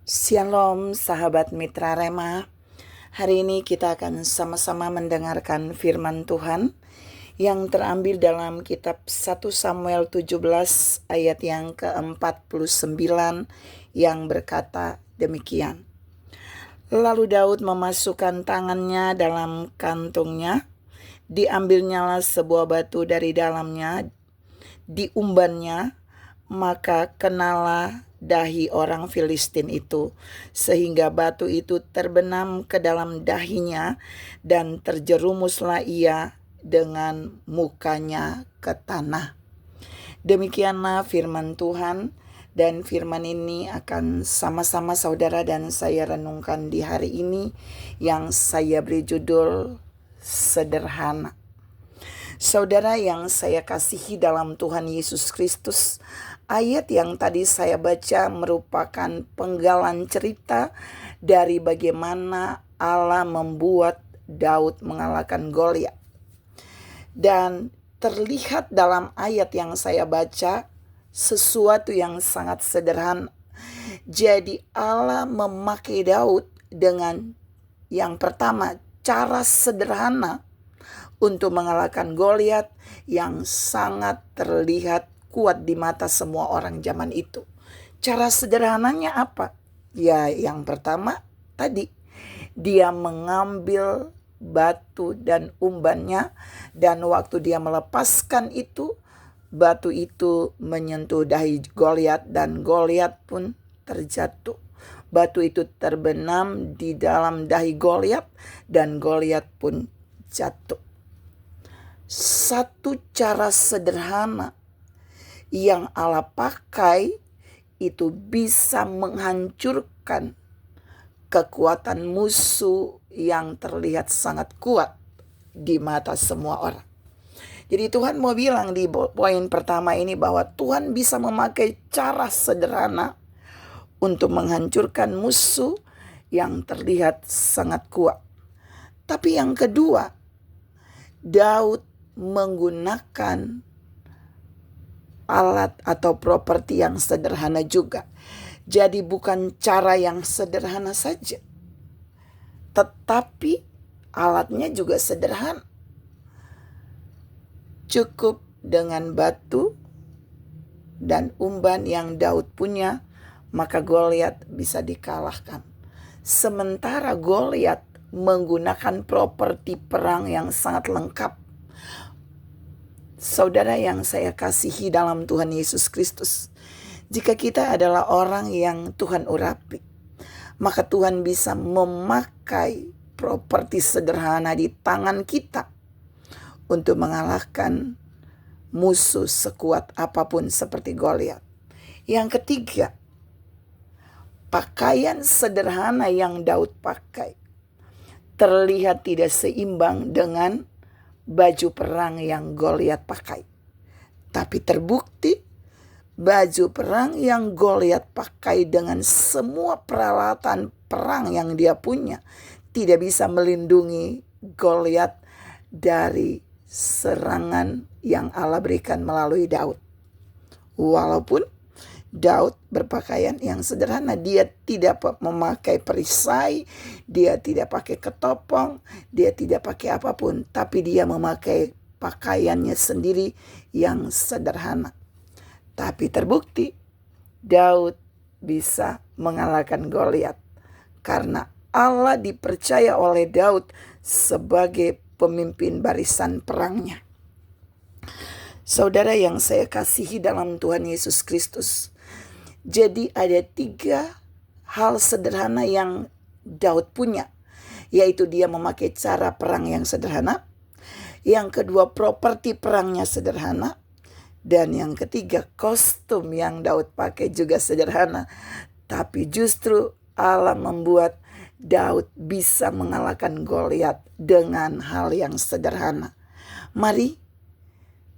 Shalom sahabat Mitra Rema. Hari ini kita akan sama-sama mendengarkan firman Tuhan yang terambil dalam kitab 1 Samuel 17 ayat yang ke-49 yang berkata demikian. Lalu Daud memasukkan tangannya dalam kantungnya, diambilnyalah sebuah batu dari dalamnya, diumbannya, maka kenalah dahi orang Filistin itu, sehingga batu itu terbenam ke dalam dahinya, dan terjerumuslah ia dengan mukanya ke tanah. Demikianlah firman Tuhan, dan firman ini akan sama-sama saudara dan saya renungkan di hari ini, yang saya beri judul sederhana. Saudara yang saya kasihi dalam Tuhan Yesus Kristus, ayat yang tadi saya baca merupakan penggalan cerita dari bagaimana Allah membuat Daud mengalahkan Goliat. Dan terlihat dalam ayat yang saya baca sesuatu yang sangat sederhana. Jadi Allah memakai Daud dengan yang pertama cara sederhana untuk mengalahkan Goliat yang sangat terlihat kuat di mata semua orang zaman itu. Cara sederhananya apa? Ya, yang pertama tadi, dia mengambil batu dan umbannya, dan waktu dia melepaskan itu, batu itu menyentuh dahi Goliat dan Goliat pun terjatuh. Batu itu terbenam di dalam dahi Goliat dan Goliat pun jatuh. Satu cara sederhana yang Allah pakai itu bisa menghancurkan kekuatan musuh yang terlihat sangat kuat di mata semua orang. Jadi Tuhan mau bilang di poin pertama ini bahwa Tuhan bisa memakai cara sederhana untuk menghancurkan musuh yang terlihat sangat kuat. Tapi yang kedua, Daud menggunakan alat atau properti yang sederhana juga. Jadi bukan cara yang sederhana saja, tetapi alatnya juga sederhana. Cukup dengan batu dan umban yang Daud punya, maka Goliat bisa dikalahkan. Sementara Goliat menggunakan properti perang yang sangat lengkap. Saudara yang saya kasihi dalam Tuhan Yesus Kristus, jika kita adalah orang yang Tuhan urapi, maka Tuhan bisa memakai properti sederhana di tangan kita untuk mengalahkan musuh sekuat apapun seperti Goliat. Yang ketiga, pakaian sederhana yang Daud pakai terlihat tidak seimbang dengan baju perang yang Goliat pakai. Tapi terbukti baju perang yang Goliat pakai dengan semua peralatan perang yang dia punya tidak bisa melindungi Goliat dari serangan yang Allah berikan melalui Daud. Walaupun Daud berpakaian yang sederhana, dia tidak memakai perisai, dia tidak pakai ketopong, dia tidak pakai apapun, tapi dia memakai pakaiannya sendiri yang sederhana. Tapi terbukti Daud bisa mengalahkan Goliat karena Allah dipercaya oleh Daud sebagai pemimpin barisan perangnya. Saudara yang saya kasihi dalam Tuhan Yesus Kristus, jadi ada 3 hal sederhana yang Daud punya, yaitu dia memakai cara perang yang sederhana, yang kedua properti perangnya sederhana, dan yang ketiga kostum yang Daud pakai juga sederhana. Tapi justru Allah membuat Daud bisa mengalahkan Goliat dengan hal yang sederhana. Mari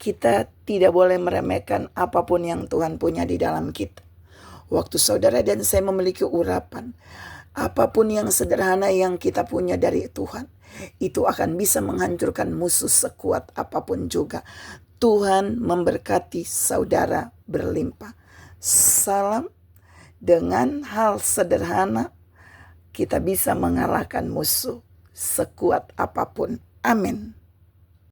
kita tidak boleh meremehkan apapun yang Tuhan punya di dalam kita. Waktu saudara dan saya memiliki urapan, apapun yang sederhana yang kita punya dari Tuhan, itu akan bisa menghancurkan musuh sekuat apapun juga. Tuhan memberkati saudara berlimpah. Salam Dengan hal sederhana, kita bisa mengalahkan musuh sekuat apapun. Amin.